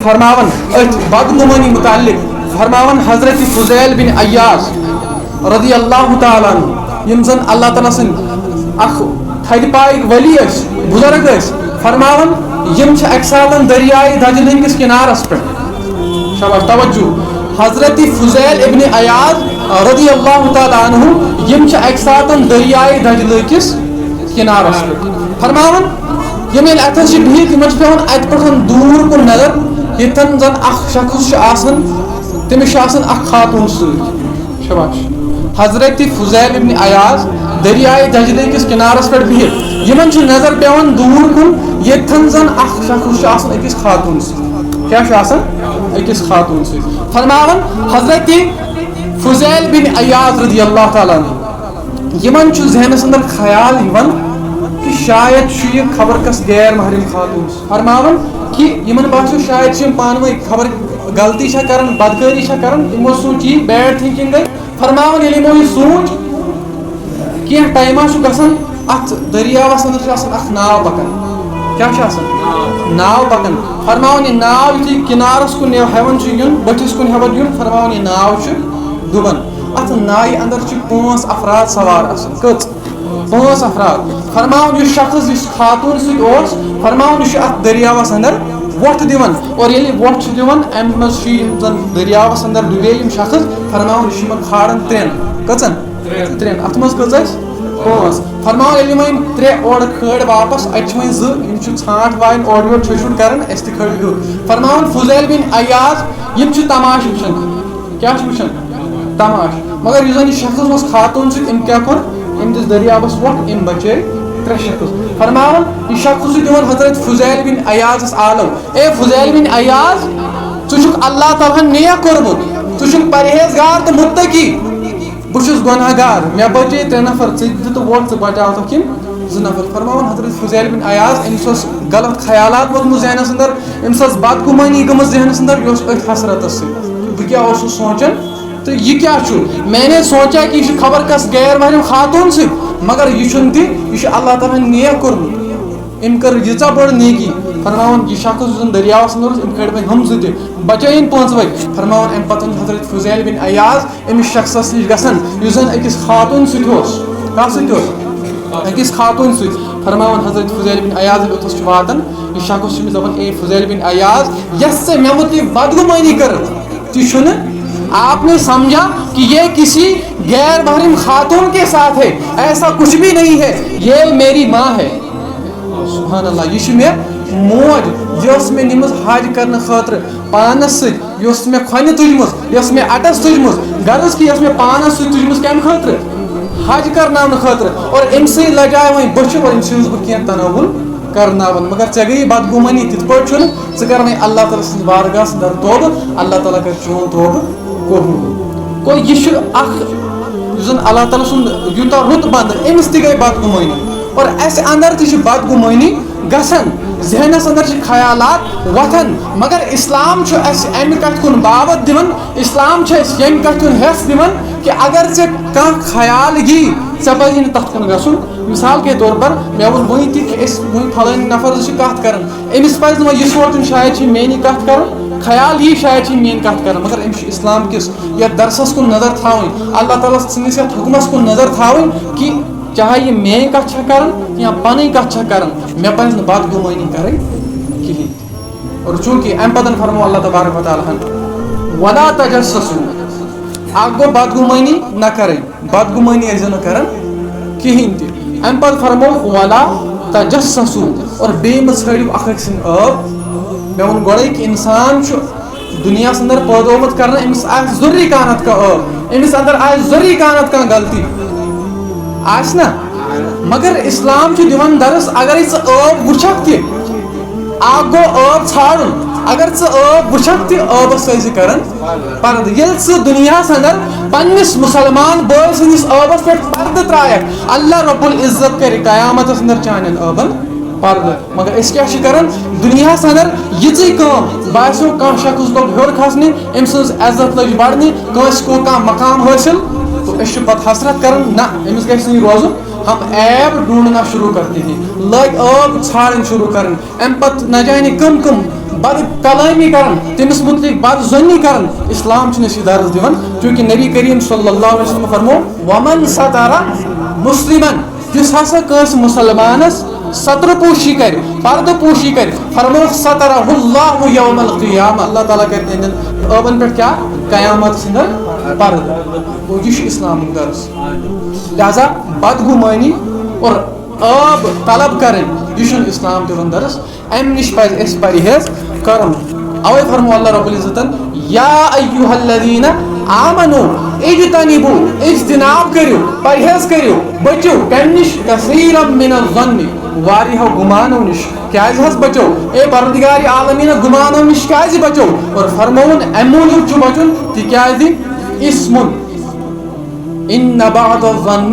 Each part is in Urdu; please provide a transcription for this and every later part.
فرماون بدگمانی متعلق فرماون حضرت فضیل بن عیاض رضی اللہ تعالیٰ عنہ یم زن اللہ تعالیٰ سن اخ تھد پائک ولی اس بزرگ اس فرماون یم چھ اک ساتن دریائے دجل کس کنارس پہ شاباش توجہ حضرت فضیل ابن عیاض رضی اللہ تعالیٰ عنہ یم چھ اک ساتن دریائے دجل کس کنارس پہ فرماون یم اتھس بہت یمن پیون ات پہ دور کن نظر یتن زن اخ شخص آسن تمس اخ خاتون ست شباش حضرت فضیل ابن عیاض دریائے دجلے کس کنارس پہ بہت یمن نظر پیون دور کن یتن زن اخ شخص آسن اکس خاتون ست کیا اکس خاتون ست فرماون حضرت فضیل بن عیاض رضی اللہ تعالیٰ عنہ یمن ذہنس اندر خیال یوان کہ شاید یہ خبر کس غیر محرم خاتون فرماون کہ یمن باسو شاید پانوی خبر غلطی کران بدکاری کران یمو سوچ یہ بیڈ تھنکنگ گئی فرماون یمو یہ سوچ کی ٹائما گھان ات دریاوس اندر اخ ناو پکان کیا ناو پکان فرماون یہ ناو یتھی کنارس کن ہیون یون بٹھس کن ہیون یون فرماون یہ ناو ڈبان ات نائہ اندر 5 افراد سوار آسان کچ 5 افراد فرماون یہ شخص اس خاتون ست فرماون یہ ات دریاوس اندر ووٹ دیوان اور یلی ووٹ دیوان ام مز زن دریاوس اندر ڈبے یم شخص فرماون یہ کھاڑن 3 کچن 3 ات مز کچ 5 فرماون یلی مین 3 اور کھڑ واپس اچ وین 2 یم ژھانٹ وائن اور یور چھشن کرن اس تہ کھڑ ہو فرماون فضیل بن عیاض یم تماش وچھن کیا وچھن تماش مگر یہ زن شخص اس خاتون ست ام کیا کر ام دس دریاوس ووٹ ام بچے 3 شخص فرماون یہ شخص دیوان حضرت فضیل بن عیاض عالم اے فضیل بن عیاض ژھک اللہ تعالیٰ نیا کورمت ژھک پرہیزگار تو متقی بس گناہ گار مے بچے 3 نفر ژٕ ووٹ بچاو تو کن 2 نفر فرماون حضرت فضیل بن عیاض امس غلط خیالات ووتمت ذہنس اندر امس بدگمانی گمت ذہنس اندر یہ ات حسرت ست بہ کیا سوچان تو یہ کیا میں نے سوچا کہ یہ خبر کس غیر محرم خاتون ست مگر یہ یہ اللہ تعالیٰ نیا کورمت ام کر ییژا بڑ نیکی فرماون یہ شخص دریاوس اندر ام کھڑ ہم 2 بچائن 5 فرماون ام پتن حضرت فضیل بن عیاض امس شخصس نش گژھان یس زن اکس خاتون ست کس اکس خاتون ست فرماون حضرت فضیل بن عیاض اوتس واتان یہ شخص دپان اے فضیل بن عیاض یس سے مے متعلق بدگمانی کر تہ آپ نے سمجھا کہ یہ کسی غیر محرم خاتون کے ساتھ ہے ایسا کچھ بھی نہیں ہے یہ میری ماں ہے سبحان اللہ یہ میں موج جس میں نمز حج کرنے خاطر پانس ست یس میں کھن تجمت یس میں اٹس تجمت غرض کہ یس میں پانس ست تجمت کم خاطر حج کرناون خاطر اور ام سے لجائے وہیں بچ اور ام سے بہ کینٛہہ تناول کرناون مگر ژے گئی بدگمانی تت پٲٹھۍ چھُنہٕ ژٕ کر وۄنۍ اللہ تعالیٰ سٕنٛدِس بارگاہس اندر توبہٕ اللہ تعالیٰ کر چون توبہٕ قبول گو یہ اخ اللہ تعالیٰ سند یوتہ رت بند امس تہ گئی بدگمانی اور اس اندر تہ بدگمانی گژھان ذہنس اندر خیالات وتھان مگر اسلام اس امہ کتھ کن دعوت دِوان اسلام اس یم کتھ کن حص دِوان کہ اگر ژےٚ کانٛہہ خیال یی ژےٚ پزی نہٕ تتھ کن گژھُن مثال کے طور پر مےٚ ووٚن وٕنۍ تہِ کہ أسۍ وٕنۍ پھلٲنۍ نفر چھِ کتھ کران أمِس پزِ نہٕ وۄنۍ یہِ سونٛچُن شاید چھِ میٛٲنی کتھ کران خیال یہ شاید چھ میٛٲنۍ کتھ کران مگر أمِس چھُ اسلام کس یتھ درسس کن نظر تھاوٕنۍ اللہ تعالیٰ سٕنٛدِس یتھ حکمس کن نظر تھاوٕنۍ کہ چاہے یہ میٛٲنۍ کتھ چھا کران یا پنٕنۍ کتھ چھا کران مےٚ پزِ نہٕ بدگمٲنی کرٕنۍ کہیٖنۍ اور چوٗنٛکہِ امہِ پتہٕ فرمو اللہ تبارک و تعالیٰ ہن ولا تجسسوا اکھ گوٚو بدگمٲنی نہ کرٕنۍ بدگمٲنی ٲسۍزیو نہٕ کران کہیٖنۍ تہِ امہِ پتہٕ فرمو ولا تجسسوا اور بیٚیہِ مہ ژھٲنٛڈِو اکھ أکۍ سٕنٛدۍ ٲب مے ووٚن گۄڈے کہ انسان دنیا اندر پٲدٕ آمُت کرنہٕ أمِس آسہِ ضروٗری کانٛہہ نتہٕ کانٛہہ ٲب أمِس اندر آسہِ ضروٗری کانٛہہ نتہٕ کانٛہہ غلطی آسہِ نا مگر اسلام چھُ دِوان درس اگرے ژٕ ٲب وٕچھکھ تہِ اکھ گوٚو ٲب ژھانڈُن اگر ژٕ ٲب وٕچھکھ تہِ ٲبس ٲسۍ زِ کران پردٕ ییٚلہِ ژٕ دُنیاہس اندر پننس مسلمان بٲے سٕنٛدِس ٲبس پٮ۪ٹھ پردٕ ترایکھ اللہ رب العزت کرِ قیامتس اندر چانٮ۪ن ٲبن پردٕ مگر أسۍ کیٛاہ چھِ کران دُنیاہس اندر یِژٕے کٲم باسیو کانٛہہ شخص لوٚگ ہیوٚر کھسنہِ أمۍ سٕنٛز عزت لٔج بڑنہِ کٲنٛسہِ کوٚر کانٛہہ مقام حٲصِل تہٕ أسۍ چھِ پتہٕ حسرت کران نہ أمِس گژھِ نہٕ یہِ روزُن ہم ایب ڈھونڈنا شروع کرتے ہیں, لگ آب ژھانڈن شروع کرن, ام پتہ نہ جانے کم کم بد کلامی کرن, تمس متعلق بد زنی کرن. اسلام چھُنہٕ اَسہِ یہِ درس دِوان, چونکہ نبی کریم صلی اللہ علیہ وسلم فرمو ومن ستر مسلمن, یُس ہسا کٲنٛسہِ مُسلمانس ستر پوشی کر, پردٕ پوشی کر, فرمو سترہ اللہ یوم القیامہ, اللہ تعالیٰ کر تہندین ٲبن پٮ۪ٹھ کیٛاہ قیامت سٕنٛدۍ پردٕ. گوٚو یہِ چھُ اسلامُک درس. لہذا بدگمانی اور آب طلب کرٕنۍ یہِ چھُنہٕ اسلام دِوان درس, امہِ نِش پزِ اَسہِ پرہیز کرُن. اوے فرمو اللہ رب العزتن یا ایھا الذین آمنو اجتنبوا, اجتناب کٔرِو, پرہیز کٔرِو, بٔچِو کمہِ نِش کثیرا من الظن, واریاہو گُمانو نِش. کیازِ حظ بچو, اے پروردگار عالمیٖن گُمانو نِش کیازِ بچو, اور فرمووُن امہِ موٗجوٗب چھُ بچُن تِکیازِ اسمُن ان بعض الظن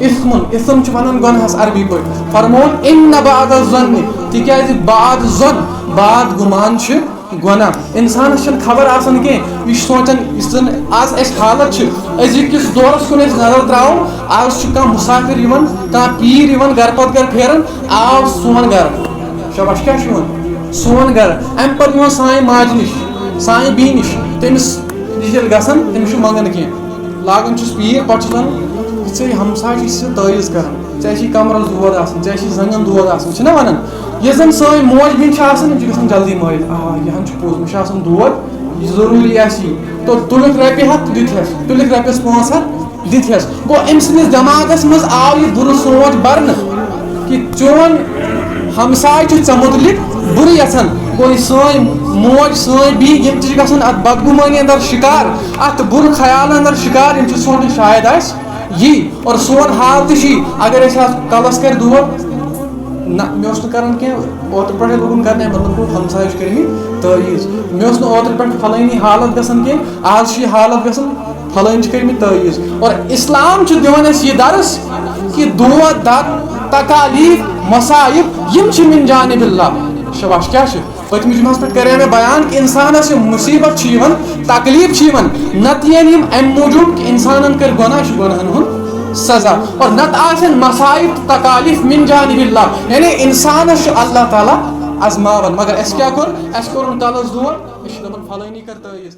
اسمُن, اسم چھُ ونان گۄنہس عربی پٲٹھۍ, فرمووُن ان بعض الظن, تِکیازِ بعض ظن, بعض گُمان چھِ گۄناہ. انسانس چھنہٕ خبر آسان کینٛہہ, یہِ چھُ سونچان یُس زن آز اَسہِ حالت چھِ, أزِکِس دورس کُن أسۍ نظر تراوو, آز چھُ کانٛہہ مُسافر یِوان, کانٛہہ پیٖر یِوان گرٕ پتہٕ گرٕ پھیران, آو سون گرٕ, شاباش کیٛاہ چھُ یِوان سون گرٕ, امہِ پتہٕ یِوان سانہِ ماجہِ نِش, سانہِ بیٚنہِ نِش, تٔمِس نِش ییٚلہِ گژھان تٔمِس چھُ منٛگان کینٛہہ, لاگان چھُس پیٖر, پتہٕ چھُس ونان ژےٚ ہمساے چھُے ژےٚ تٲویٖز کران, ژےٚ چھُے کمرس دود آسان, ژےٚ چھُے زنٛگن دود آسان, چھِنہ ونان. یۄس زن سٲنۍ موج بیٚنہِ چھِ آسان, یِم چھِ گژھان جلدی مٲرِتھ, یہِ ہن چھُ پوٚز, مےٚ چھُ آسان دود, یہِ ضروٗری آسہِ یی, تُلِکھ رۄپیہِ ہتھ دِتہس, تُلِکھ رۄپیس 500 دِتہس. گوٚو أمۍ سٕنٛدِس دٮ۪ماغس منٛز آو یہِ بُرٕ سونٛچ برنہٕ کہِ چون ہمساے چھُ ژےٚ مُتعلق بُرٕ یژھان. گوٚو یہِ سٲنۍ موج سٲنۍ بیٚنہِ یِم تہِ چھِ گژھان اتھ بدگُمٲنی انٛدر شِکار, اتھ بُرٕ خیالن انٛدر شِکار, یِم چھِ سونٛچان شاید آسہِ یی. اور سون حال تہِ چھُ یی, اگر أسۍ آز کلس کرِ دود, نہ مےٚ اوس نہٕ کران کینٛہہ, اوترٕ پٮ۪ٹھے لوگُن کرنہِ, مطلب گوٚو ہمسایہِ چھِ کٔرمٕتۍ تٲویٖز, مےٚ اوس نہٕ اوترٕ پٮ۪ٹھ فلٲنی حالت گژھان کینٛہہ, آز چھِ یہِ حالت گژھان, فلٲنۍ چھِ کٔرمٕتۍ تٲویٖز. اور اسلام چھُ دِوان اَسہِ یہِ درس کہِ دود درد تکالیٖف مصائب یِم چھِ من جانب اللہ. شاباش کیٛاہ چھِ, پٔتمہِ جُمعس پٮ۪ٹھ کرے مےٚ بیان کہِ انسانس یِم مُصیبت چھِ یِوان, تکلیٖف چھِ یِوان, نتہٕ یِن یِم امہِ موٗجوٗب کہِ انسانن کٔرۍ گۄناہ, چھُ گۄناہن ہُنٛد سزا, اور نتہٕ آسن مصائب تہٕ تکالیٖف من جانب اللہ, یعنی انسانس چھُ اللہ تعالیٰ ازماوان. مگر اَسہِ کیٛاہ کوٚر, اَسہِ کوٚرُن کلس دود, أسۍ چھِ دپان فلٲنی کر تٲویٖز,